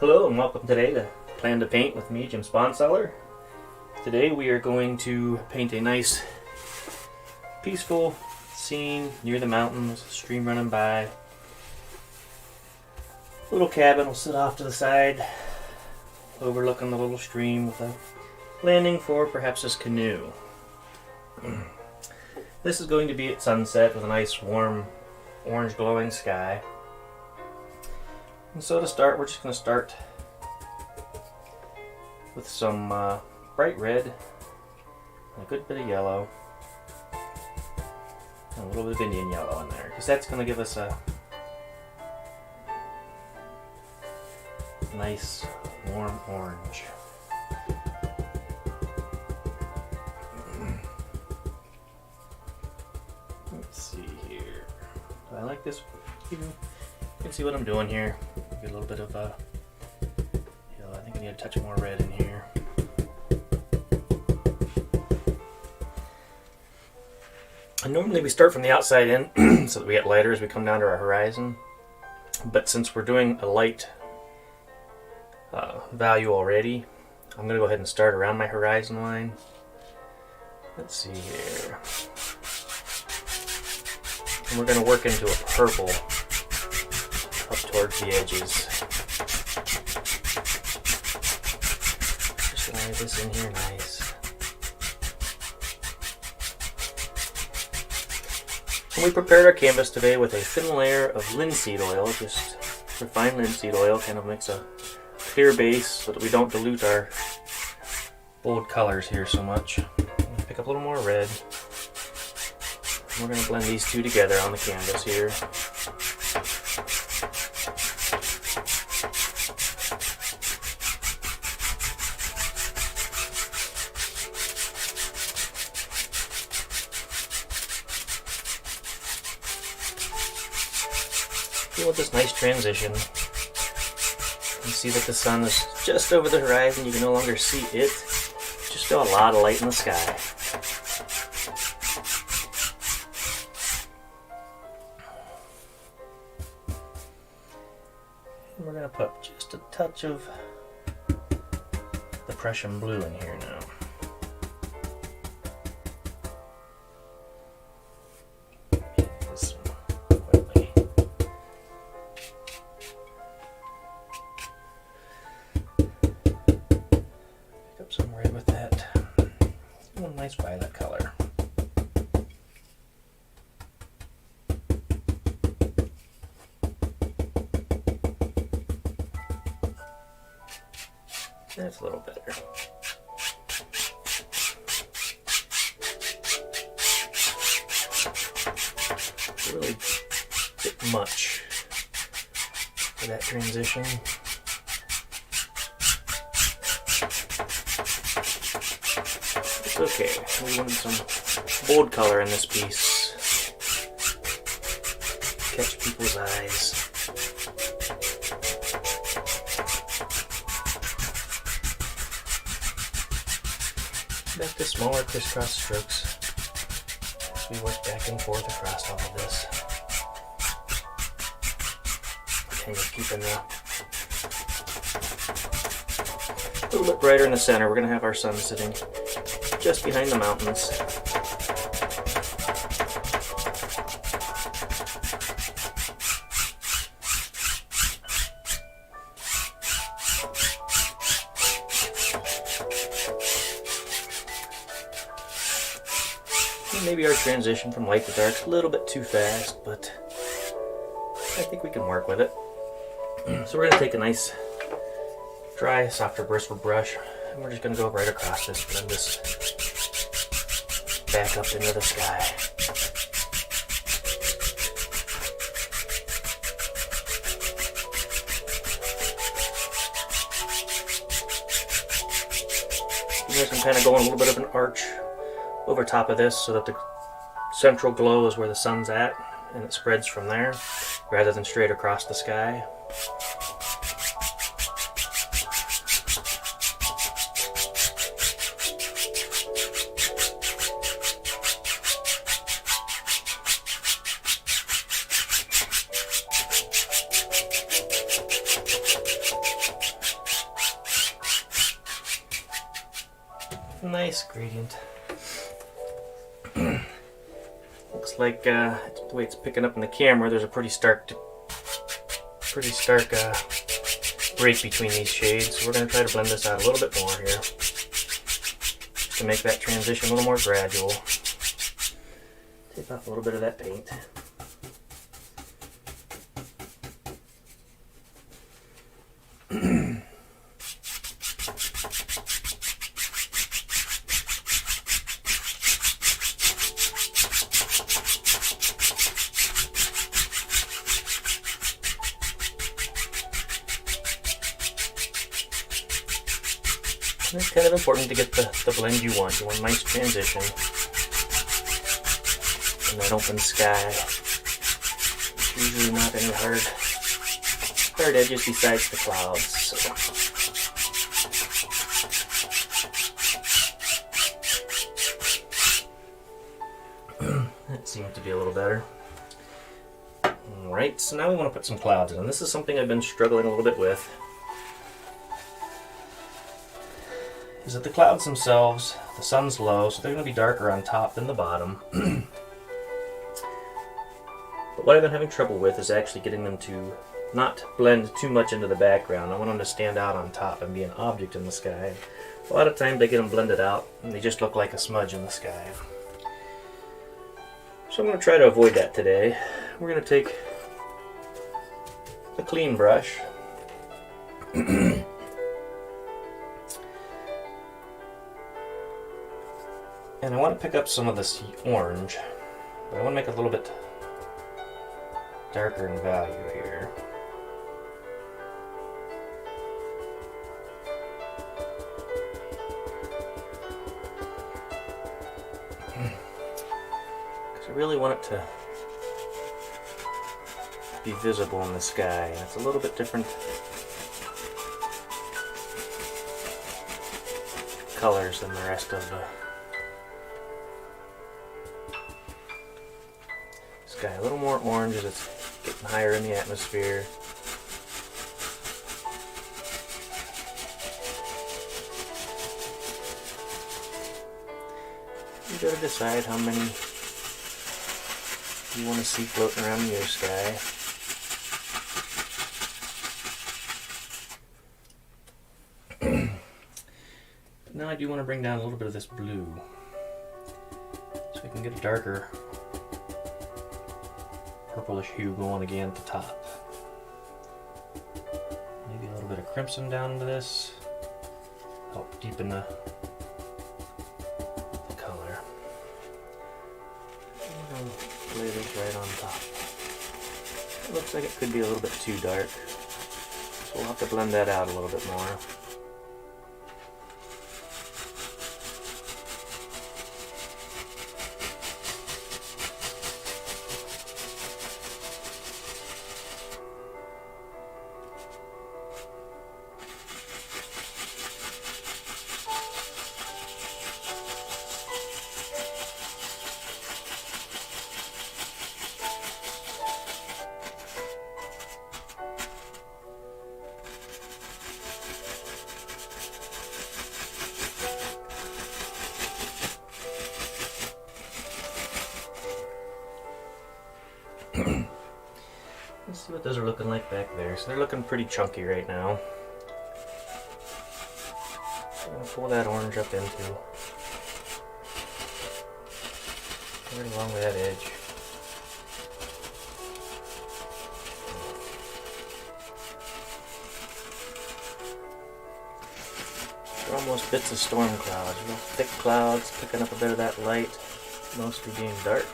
Hello and welcome today to Plan to Paint with me, Jim Sponseller. Today we are going to paint a nice peaceful scene near the mountains, stream running by. Little cabin will sit off to the side, overlooking the little stream with a landing for perhaps this canoe. This is going to be at sunset with a nice warm orange glowing sky. And so to start, we're just going to start with some bright red, and a good bit of yellow, and a little bit of Indian yellow in there, because that's going to give us a nice warm orange. Let's see here. Do I like this? You can see what I'm doing here. Get a little bit of yellow. I think I need a touch more red in here. And normally we start from the outside in so that we get lighter as we come down to our horizon. But since we're doing a light value already, I'm going to go ahead and start around my horizon line. Let's see here. And we're going to work into a purple up towards the edges. Just going to lay this in here nice. And we prepared our canvas today with a thin layer of linseed oil, just refined linseed oil, kind of makes a clear base so that we don't dilute our bold colors here so much. Pick up a little more red. We're going to blend these two together on the canvas here. Feel this nice transition. You see that the sun is just over the horizon. You can no longer see it. Just still a lot of light in the sky. And we're going to put just a touch of the Prussian blue in here now. Some red with that. One nice violet color. That's a little better. Really a bit much for that transition. It's okay. We wanted some bold color in this piece. Catch people's eyes. Back to smaller crisscross strokes as we work back and forth across all of this. Kind of keeping a little bit brighter in the center. We're going to have our sun sitting just behind the mountains. And maybe our transition from light to dark is a little bit too fast, but I think we can work with it. So we're going to take a nice dry, softer bristle brush, and we're just going to go right across this, blend this back up into the sky. You guys can kind of go on a little bit of an arch over top of this so that the central glow is where the sun's at, and it spreads from there rather than straight across the sky. Nice gradient. Looks like the way it's picking up in the camera, there's a pretty stark break between these shades. So we're going to try to blend this out a little bit more here to make that transition a little more gradual. Take off a little bit of that paint. And it's kind of important to get the blend you want. You want a nice transition in that open sky. There's usually not any hard edges besides the clouds. So. That seemed to be a little better. Alright, so now we want to put some clouds in. And this is something I've been struggling a little bit with. Is that the clouds themselves, the sun's low, so they're going to be darker on top than the bottom. But what I've been having trouble with is actually getting them to not blend too much into the background. I want them to stand out on top and be an object in the sky. A lot of times I get them blended out and they just look like a smudge in the sky. So I'm going to try to avoid that today. We're going to take a clean brush. And I want to pick up some of this orange, but I want to make it a little bit darker in value here. Because I really want it to be visible in the sky, and it's a little bit different colors than the rest of the sky. A little more orange as it's getting higher in the atmosphere. You gotta decide how many you want to see floating around in your sky. But now I do want to bring down a little bit of this blue so I can get a darker purplish hue going again at the top. Maybe a little bit of crimson down into this. Help deepen the color. I'm going to lay this right on top. It looks like it could be a little bit too dark, so we'll have to blend that out a little bit more. Let's see what those are looking like back there. So they're looking pretty chunky right now. I'm going to pull that orange up into right along that edge. They're almost bits of storm clouds, real thick clouds picking up a bit of that light, mostly being dark.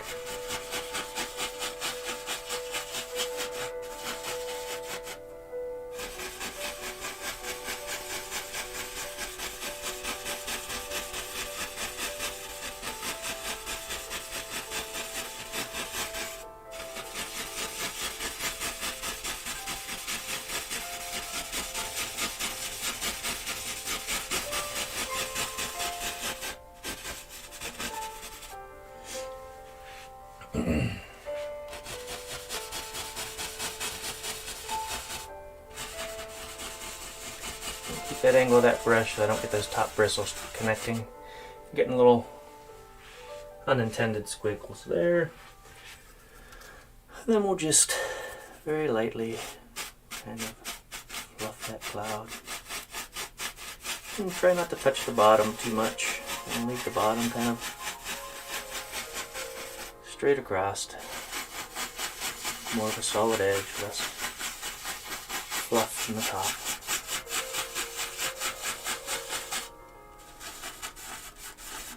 Keep that angle of that brush so I don't get those top bristles connecting. getting little unintended squiggles there. Then we'll just very lightly kind of fluff that cloud. And try not to touch the bottom too much, and leave the bottom kind of straight across. More of a solid edge, less fluff from the top.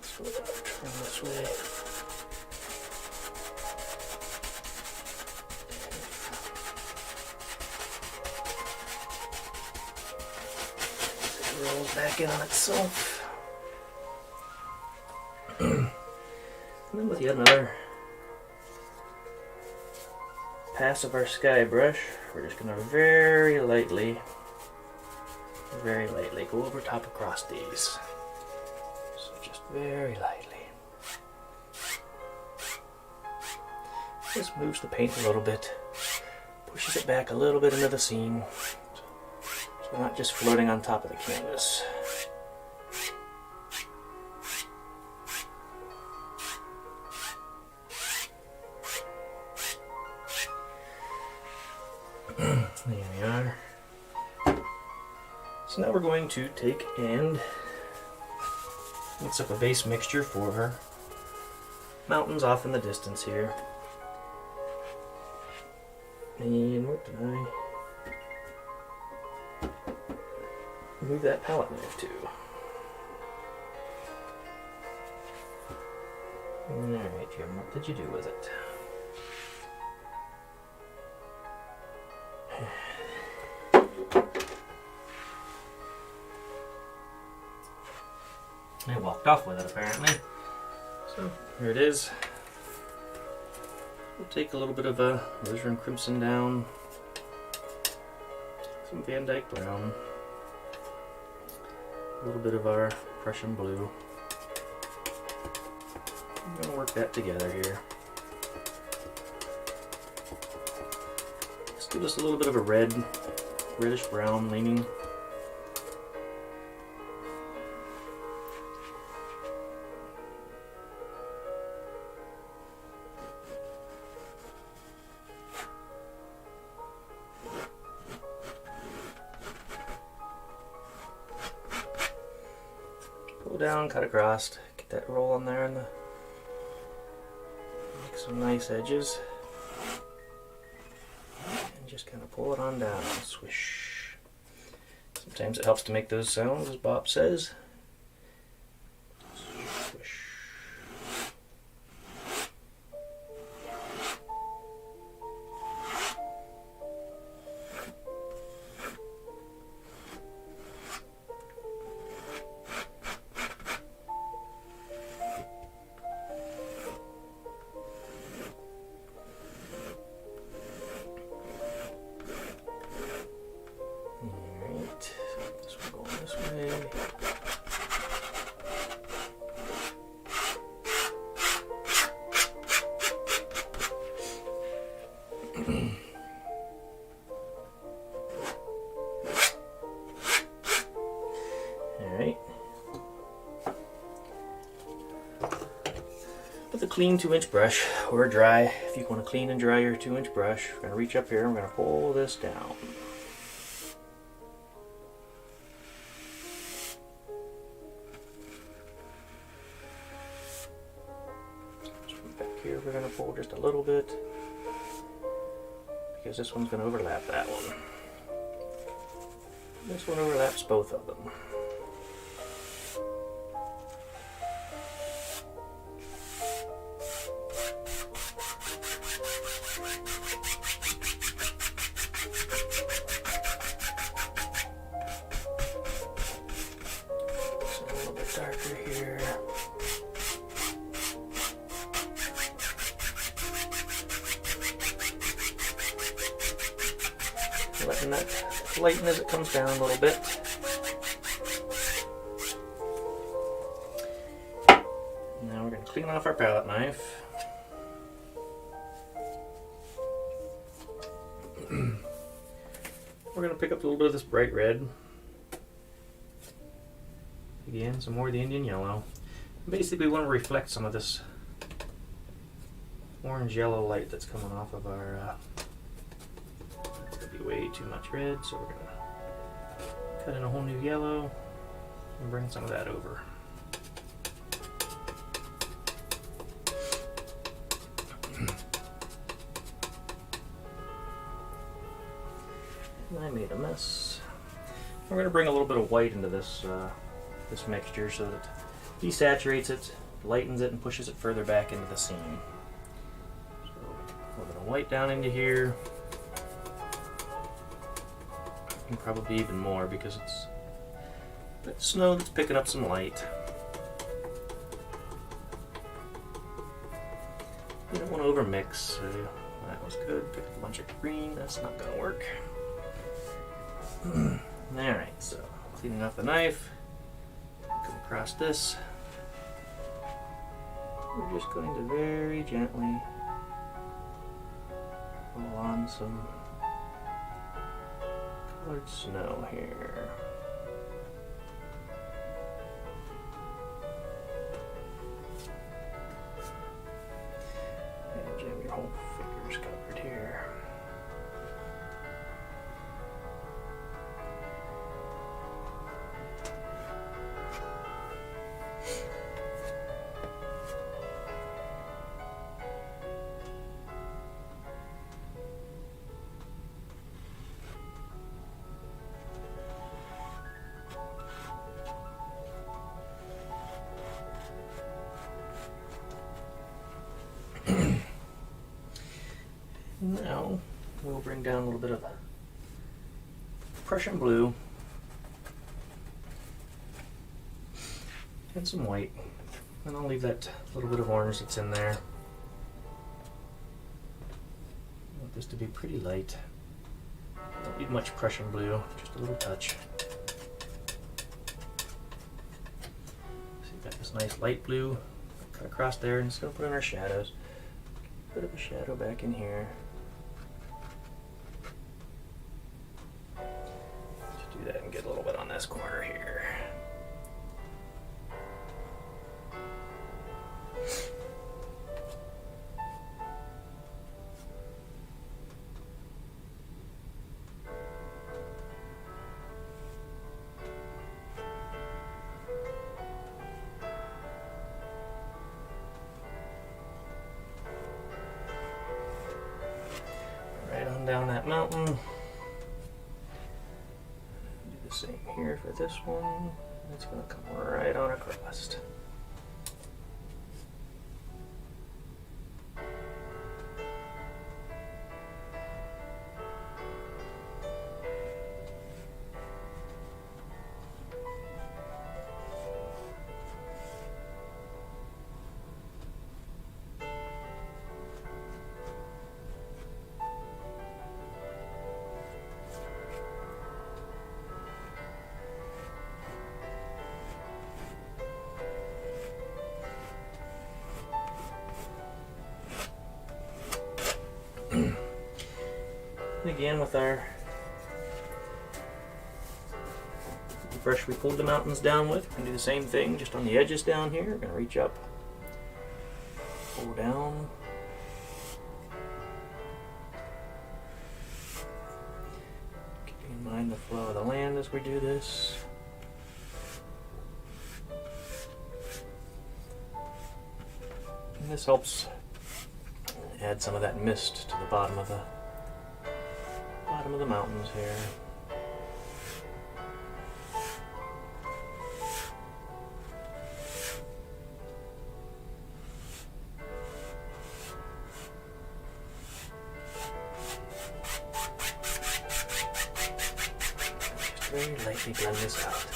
So turn this way. It rolls back in on itself. And then with yet another pass of our sky brush, we're just going to very lightly go over top across these. So just very lightly. This moves the paint a little bit, pushes it back a little bit into the scene, so we're not just floating on top of the canvas. There we are. So now we're going to take and mix up a base mixture for our mountains off in the distance here. And what did I move that palette knife to? Alright, Jim, what did you do with it? I walked off with it apparently. So here it is. We'll take a little bit of a alizarin crimson down, some Van Dyke brown, a little bit of our Prussian blue. I'm going to work that together here. Let's give this a little bit of a reddish brown leaning. Pull down, cut across, get that roll on there, and make some nice edges. And just kind of pull it on down, swish. Sometimes it helps to make those sounds, as Bob says. Swish. Alright. With a clean 2-inch brush, or dry, if you want to clean and dry your 2-inch brush, we're going to reach up here and we're going to pull this down. Back here we're going to pull just a little bit, because this one's going to overlap that one. This one overlaps both of them. So a little bit darker here. Letting that lighten as it comes down a little bit. Now we're going to clean off our palette knife. We're going to pick up a little bit of this bright red. Again, some more of the Indian yellow. Basically, we want to reflect some of this orange-yellow light that's coming off of our. It's gonna be way too much red, so we're gonna cut in a whole new yellow and bring some of that over. And I made a mess. We're going to bring a little bit of white into this this mixture so that it desaturates it, lightens it, and pushes it further back into the scene. So a little bit of white down into here, and probably even more because it's a bit of snow that's picking up some light. You don't want to overmix. So that was good. Picked up a bunch of green. That's not going to work. Alright, so cleaning off the knife, come across this. We're just going to very gently roll on some colored snow here. And you have your whole fingers covered here. Now we'll bring down a little bit of Prussian blue and some white, and I'll leave that little bit of orange that's in there. I want this to be pretty light. Don't need much Prussian blue, just a little touch. So you've got this nice light blue cut across there, and just going to put in our shadows. Bit of a shadow back in here. Just do that and get a little bit on this corner here. Right on down that mountain. Do the same here for this one. It's going to come right on across. And again, with our brush we pulled the mountains down with, we're going to do the same thing just on the edges down here. We're going to reach up, pull down, keeping in mind the flow of the land as we do this. And this helps add some of that mist to the bottom of the mountains here. Just very lightly blend this out.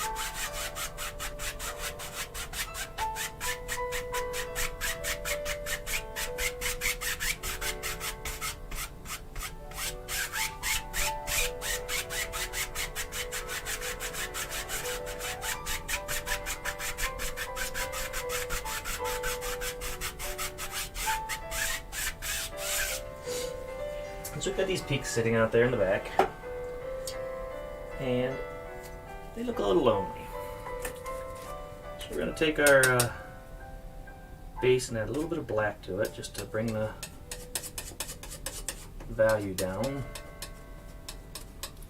So we've got these peaks sitting out there in the back, and they look a little lonely. So we're going to take our base and add a little bit of black to it just to bring the value down.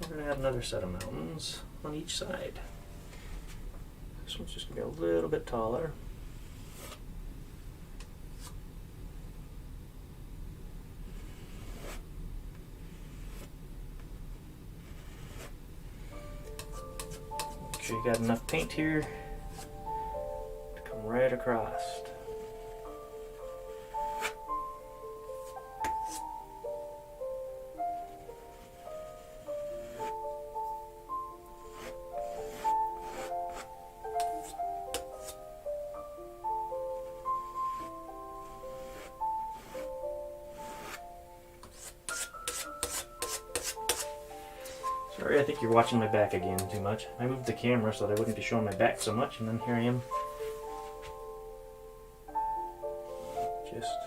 We're going to add another set of mountains on each side. This one's just going to be a little bit taller. Make sure you got enough paint here to come right across. Sorry, I think you're watching my back again too much. I moved the camera so that I wouldn't be showing my back so much, and then here I am. Just,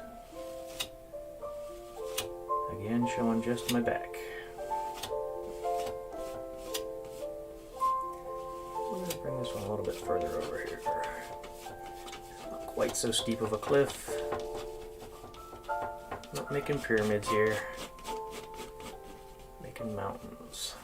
again, showing just my back. So I'm going to bring this one a little bit further over here. Not quite so steep of a cliff. Not making pyramids here. Making mountains.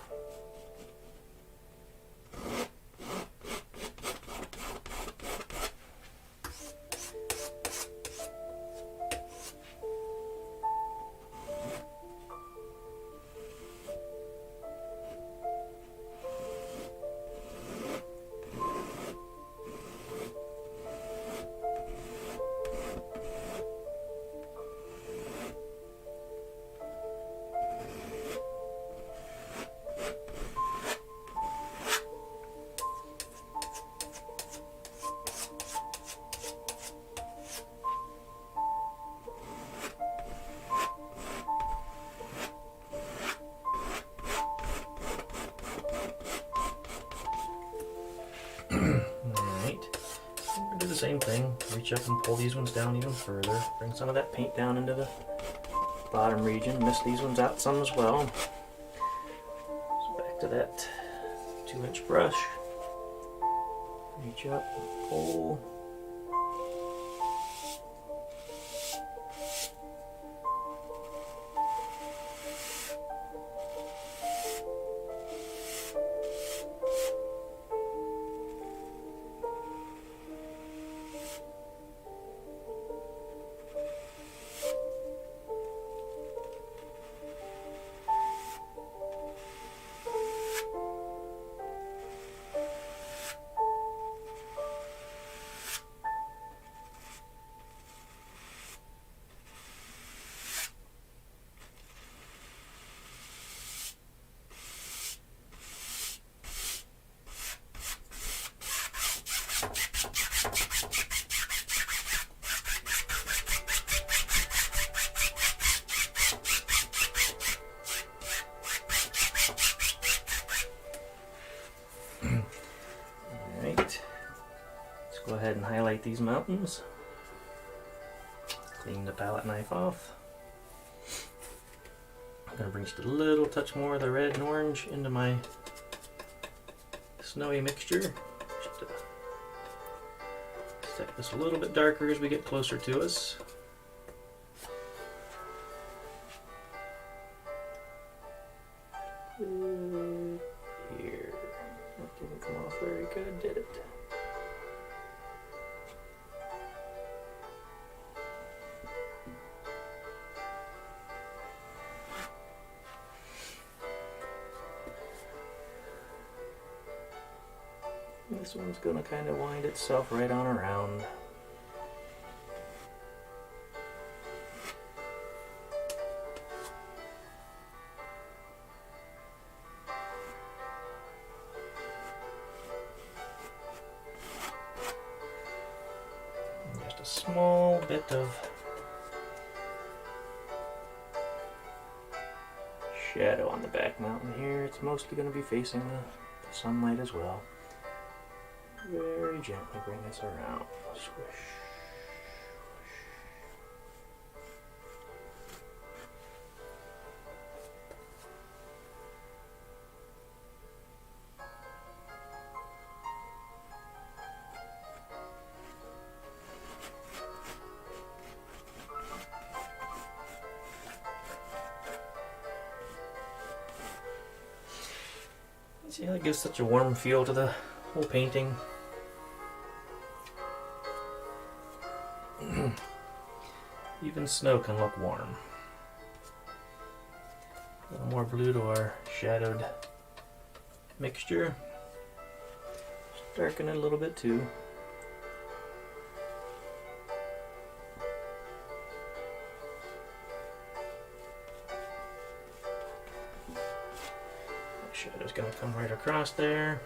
The same thing, reach up and pull these ones down even further, bring some of that paint down into the bottom region, mist these ones out some as well. So back to that 2-inch brush, reach up, pull. Go ahead and highlight these mountains. Clean the palette knife off. I'm going to bring just a little touch more of the red and orange into my snowy mixture. Just to set this a little bit darker as we get closer to us. Here. That didn't come off very good, did it? This one's going to kind of wind itself right on around. And just a small bit of shadow on the back mountain here. It's mostly going to be facing the sunlight as well. Very gently bring this around. Swish. See how it gives such a warm feel to the whole painting? Even snow can look warm. A little more blue to our shadowed mixture. Just darken it a little bit too. Shadow's going to come right across there.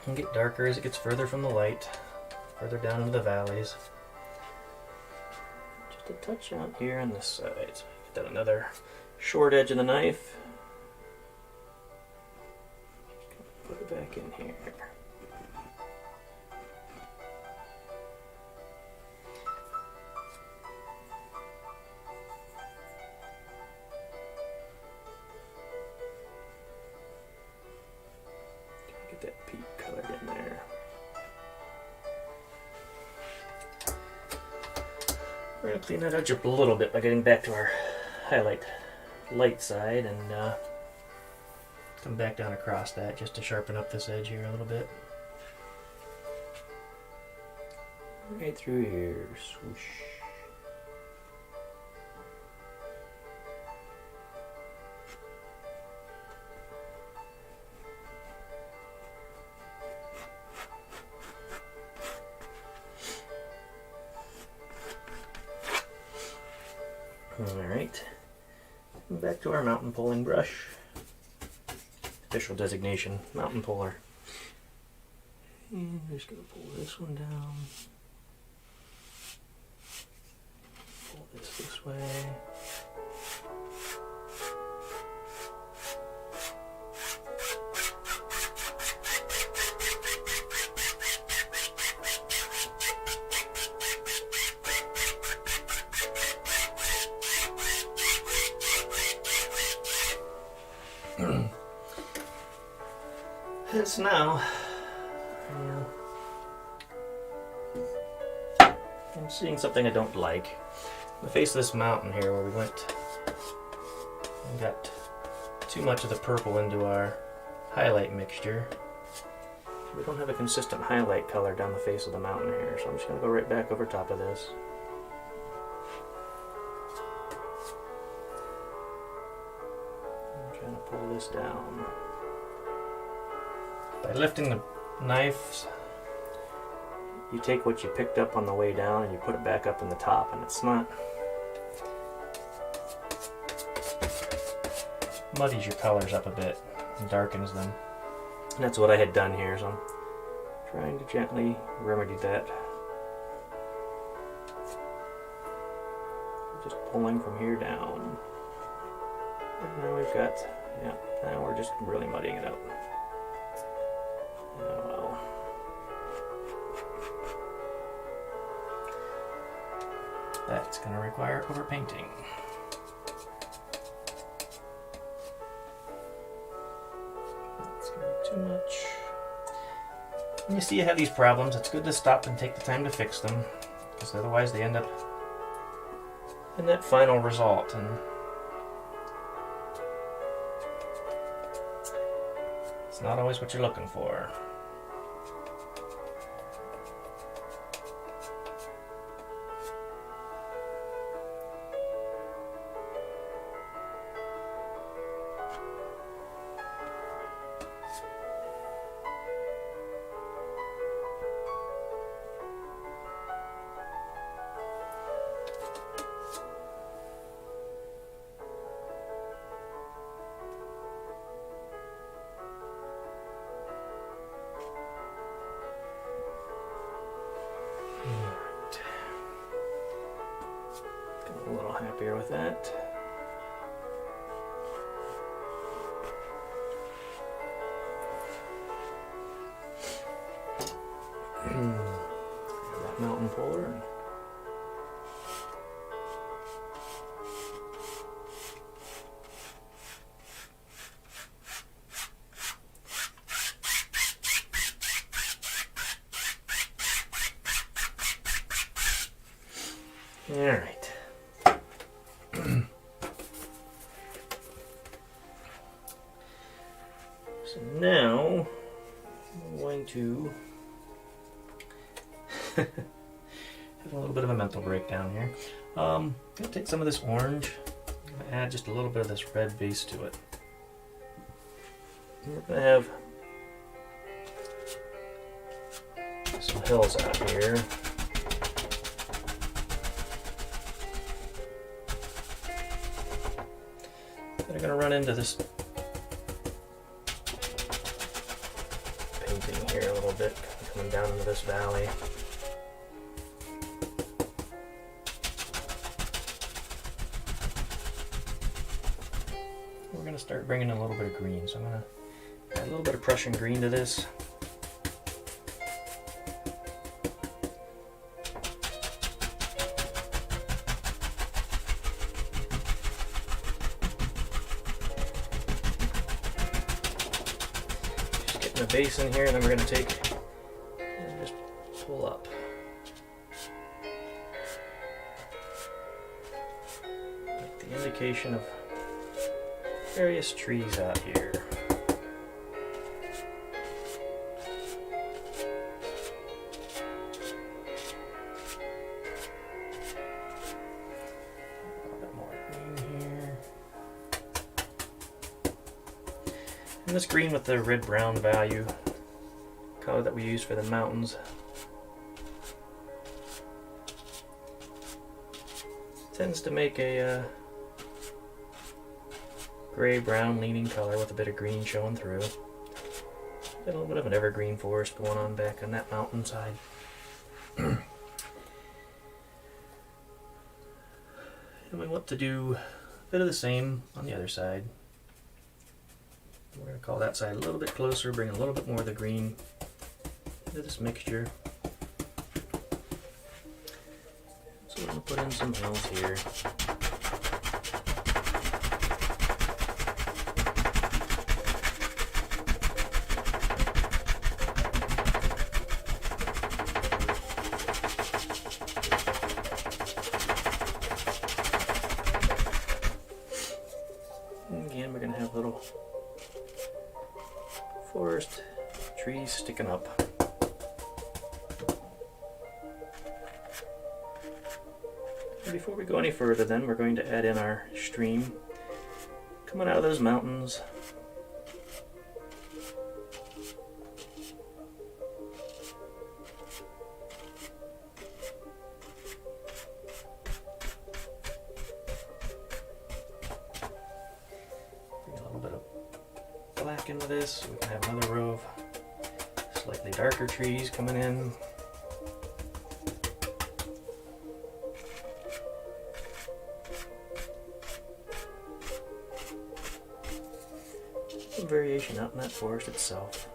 It'll get darker as it gets further from the light, further down into the valleys. Just a touch out here on this side. So get that another short edge of the knife. Put it back in here. Get that peak colored in there. We're going to clean that edge up a little bit by getting back to our highlight light side and come back down across that just to sharpen up this edge here a little bit. Right through here, swoosh. Alright, back to our mountain pulling brush. Official designation, mountain puller. And I'm just going to pull this one down. Pull this way. It's now, I'm seeing something I don't like. The face of this mountain here where we went and got too much of the purple into our highlight mixture. We don't have a consistent highlight color down the face of the mountain here, so I'm just going to go right back over top of this. I'm trying to pull this down. By lifting the knives, you take what you picked up on the way down and you put it back up in the top, and it's not muddies your colors up a bit and darkens them. And that's what I had done here, so I'm trying to gently remedy that. Just pulling from here down. And now we've got, yeah, now we're just really muddying it out. Oh well. That's going to require overpainting. That's going to be too much. When you see you have these problems, it's good to stop and take the time to fix them, because otherwise they end up in that final result, and it's not always what you're looking for. A little happier with that. That mountain puller. Alright. So now I'm going to have a little bit of a mental breakdown here. I'm going to take some of this orange and add just a little bit of this red base to it. And we're going to have some hills out here. They're going to run into this painting here a little bit, coming down into this valley. We're going to start bringing in a little bit of green, so I'm going to add a little bit of Prussian green to this. The base in here, and then we're going to take and just pull up. Like the indication of various trees out here. A little bit more green here. And this green with the red-brown value color that we use for the mountains tends to make a gray-brown leaning color with a bit of green showing through. Got a little bit of an evergreen forest going on back on that mountainside. And we want to do a bit of the same on the other side. We're going to call that side a little bit closer, bring a little bit more of the green into this mixture. So we're going to put in some hills here. And again, we're going to have little forest trees sticking up. And before we go any further, then we're going to add in our stream coming out of those mountains. Bring a little bit of black into this, so we can have another row of slightly darker trees coming in. Some variation out in that forest itself.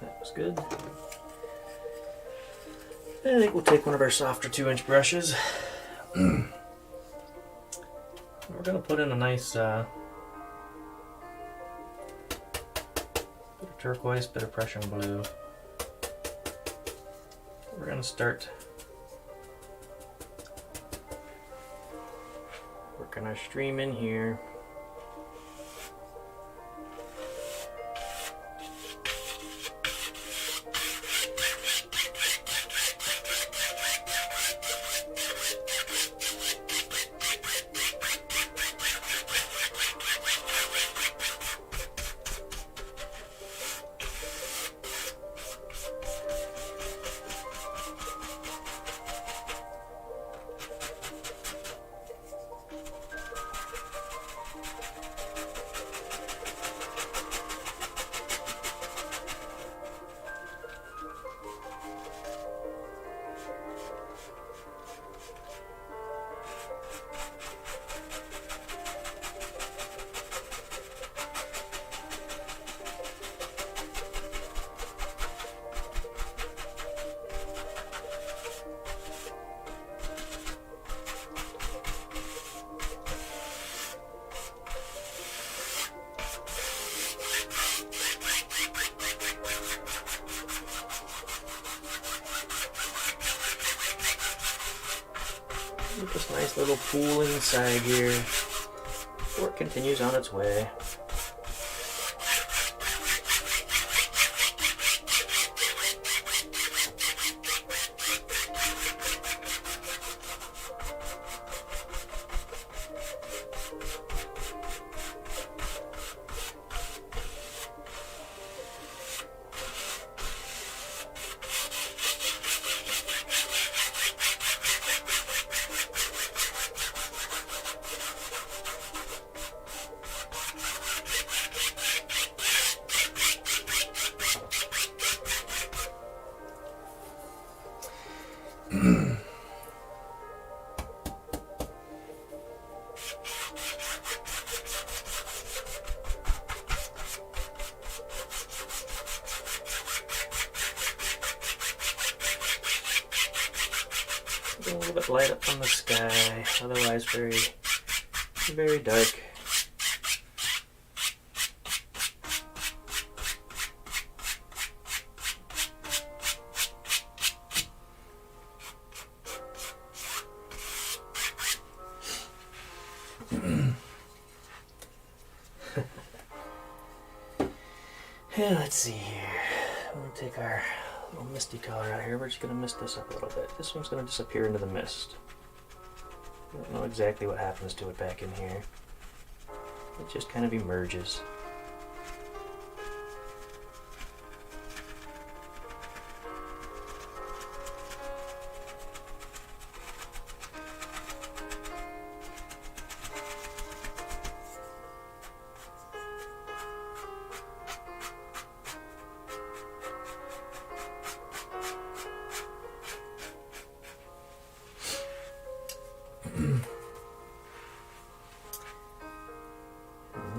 That was good. I think we'll take one of our softer 2-inch brushes. We're going to put in a nice bit of turquoise, bit of Prussian blue. We're going to start working our stream in here. Get this nice little pool inside here before it continues on its way. A little bit light up on the sky, otherwise very, very dark. And let's see here. We'll take our little misty color out here. We're just going to mist this up a little bit. This one's going to disappear into the mist. I don't know exactly what happens to it back in here. It just kind of emerges.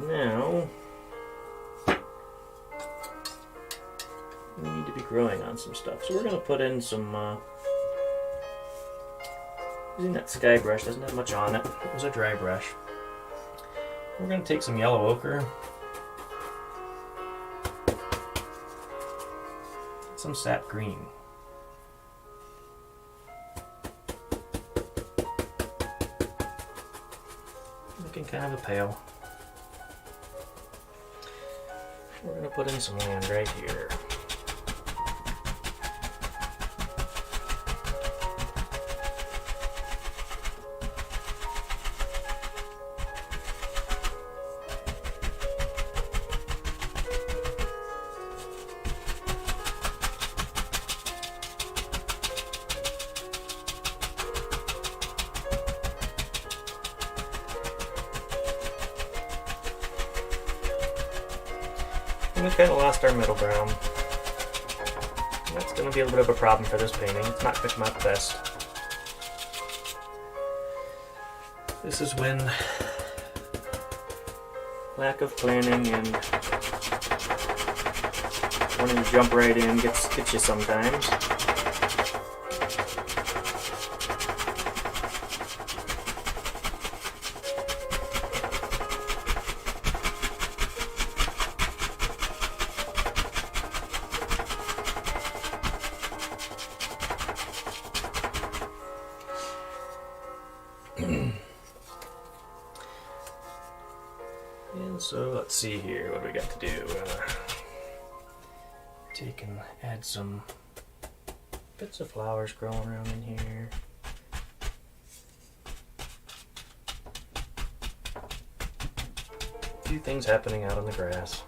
Now, we need to be growing on some stuff. So we're going to put in some, using that sky brush, doesn't have much on it. It was a dry brush. We're going to take some yellow ochre, some sap green. Looking kind of a pale. We're going to put in some land right here. We kind of lost our middle ground. That's going to be a little bit of a problem for this painting. It's not going to come out the best. This is when lack of planning and wanting to jump right in gets you sometimes. And so let's see here, what do we got to do? Take and add some bits of flowers growing around in here. A few things happening out on the grass.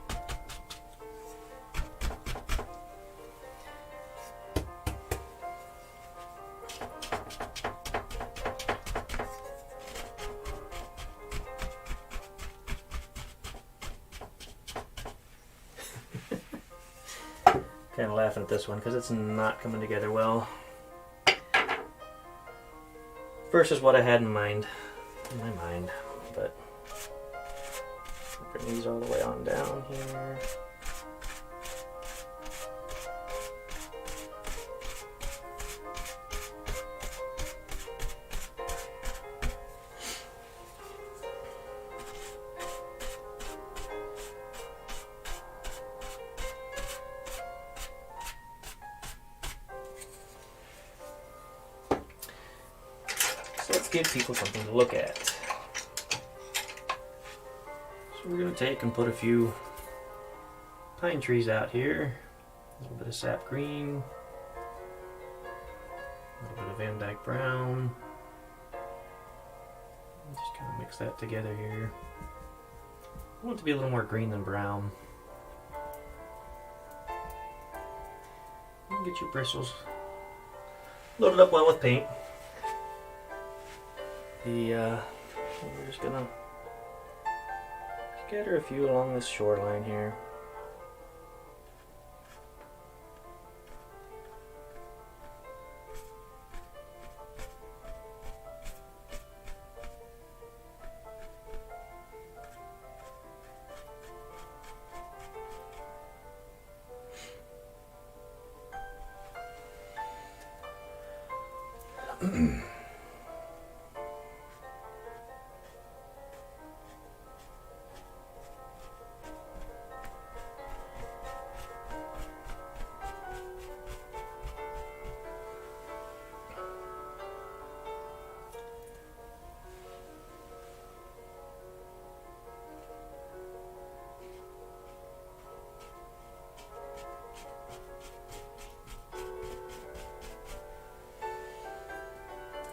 Kind of laughing at this one because it's not coming together well versus what I had in my mind, but bring these all the way on down here. give people something to look at. So we're going to take and put a few pine trees out here. A little bit of sap green, a little bit of Van Dyke brown. Just kind of mix that together here. I want it to be a little more green than brown. And get your bristles loaded up well with paint. We're just gonna scatter a few along this shoreline here.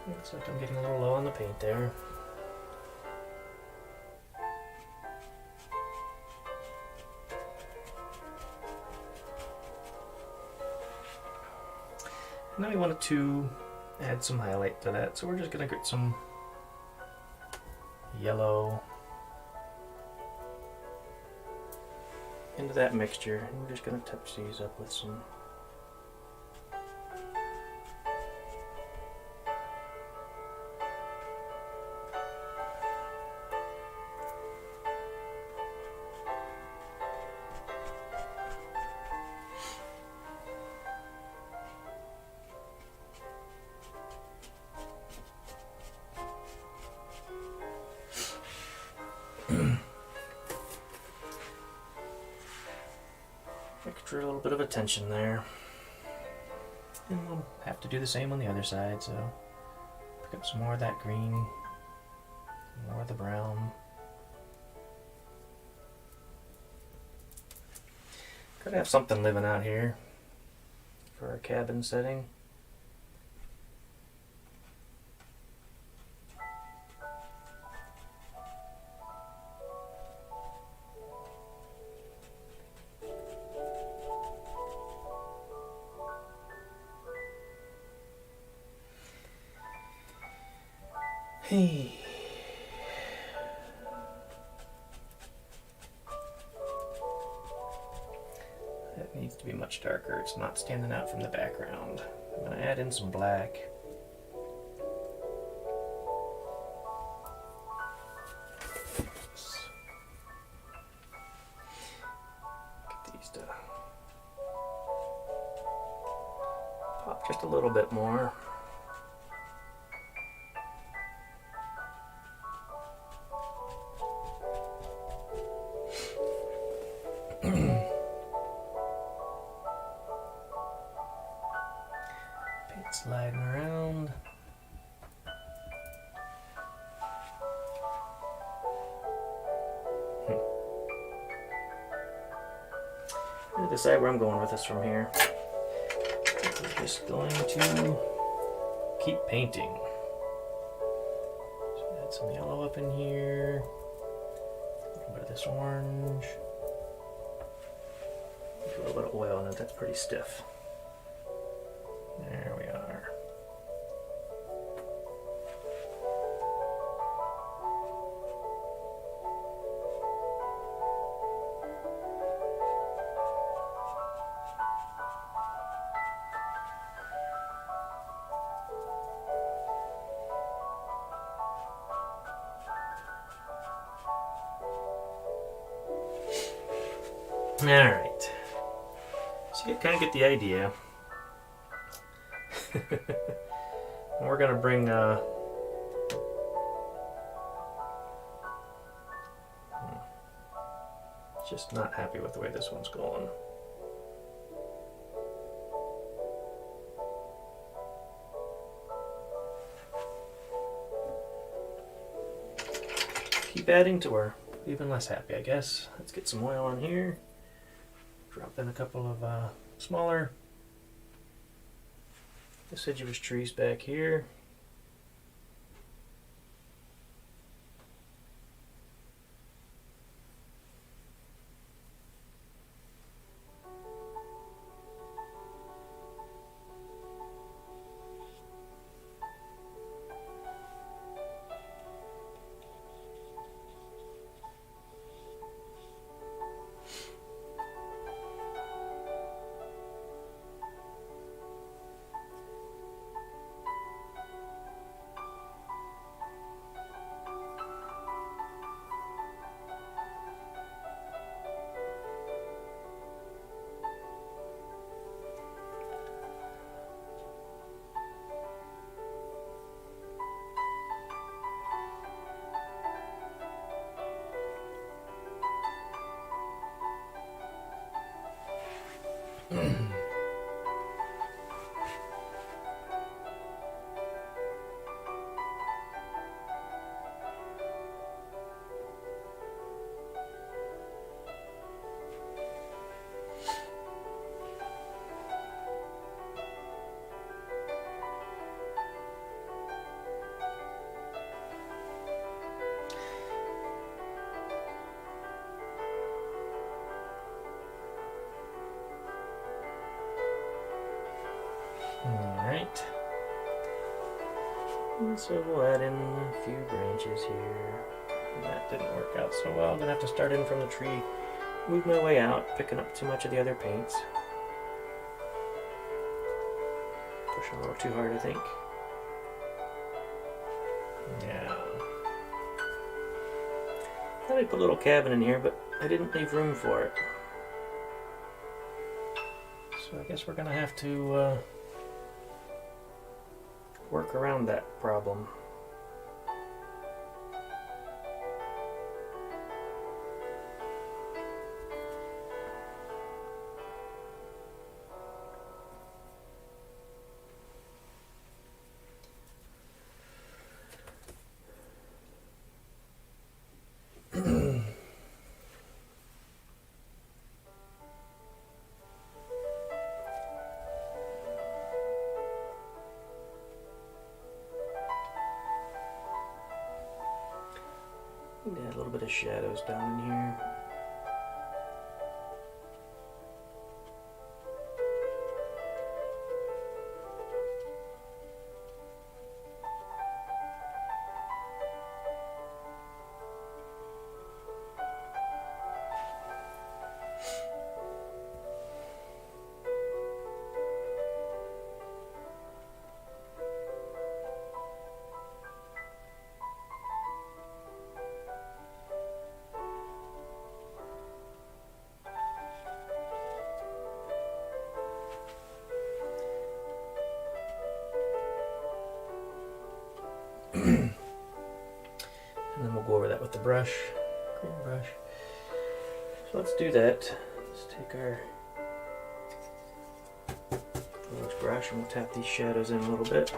Looks like I'm getting a little low on the paint there. Now we wanted to add some highlight to that, so we're just going to get some yellow into that mixture, and we're just going to touch these up with some extra little bit of attention there. And we'll have to do the same on the other side, so pick up some more of that green, more of the brown. Gotta have something living out here for our cabin setting. Hey. That needs to be much darker. It's not standing out from the background. I'm going to add in some black. Get these to pop just a little bit more. Paint sliding around. I'm going to decide where I'm going with this from here. I'm just going to keep painting. So add some yellow up in here. A little bit of this orange. A little bit of oil in it, that's pretty stiff. There we are. Alright. So you kind of get the idea. We're going to bring just not happy with the way this one's going. keep adding till we're even less happy, I guess. Let's get some oil on here. Drop in a couple of smaller deciduous trees back here. Alright. So we'll add in a few branches here. That didn't work out so well. I'm gonna have to start in from the tree, move my way out, picking up too much of the other paints. Pushing a little too hard, I think. Yeah. Thought I'd put a little cabin in here, but I didn't leave room for it. So I guess we're gonna have to work around that problem. Add a little bit of shadows down in here. And then we'll go over that with the brush, green brush. So let's do that. Let's take our brush and we'll tap these shadows in a little bit.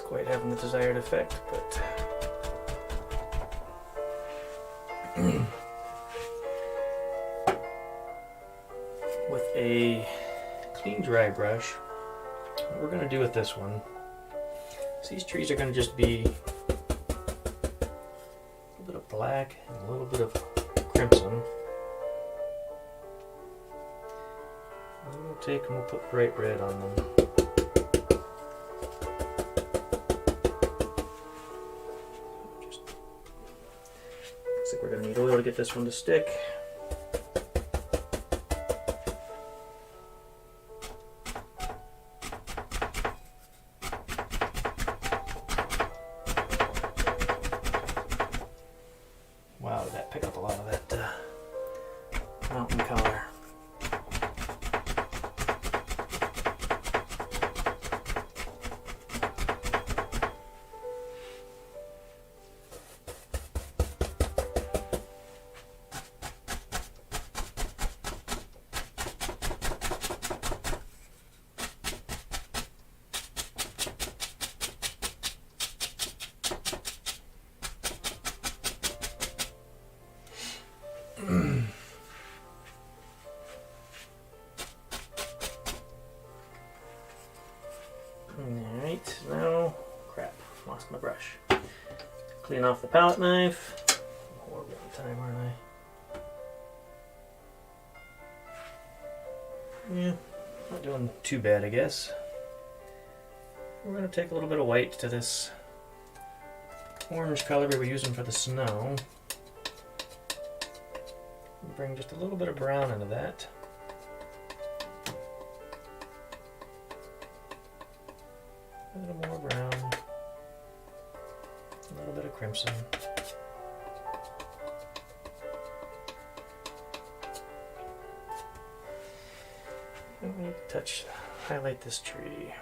Quite having the desired effect, but with a clean dry brush, what we're going to do with this one is these trees are going to just be a little bit of black and a little bit of crimson. And we'll take and we'll put bright red on them. Looks like we're going to need oil to get this one to stick. pick up a lot of that mountain color. Alright, now, crap, lost my brush. Clean off the palette knife. Horrible time, aren't I? Yeah, not doing too bad, I guess. We're going to take a little bit of white to this orange color we were using for the snow. Bring just a little bit of brown into that. A little more brown. A little bit of crimson. And we highlight this tree.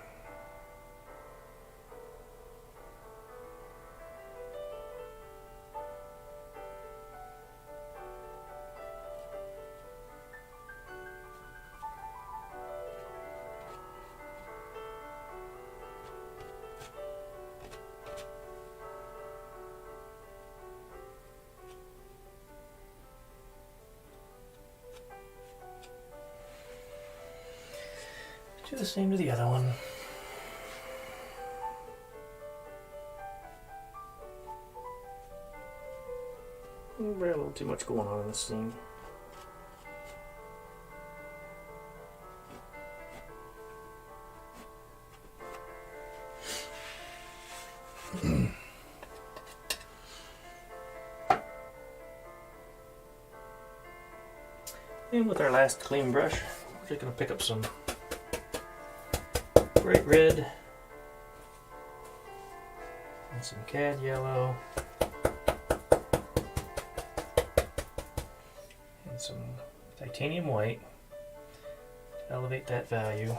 Do the same to the other one. We've got a little too much going on in this scene. And with our last clean brush, we're just going to pick up some bright red and some cad yellow and some titanium white to elevate that value.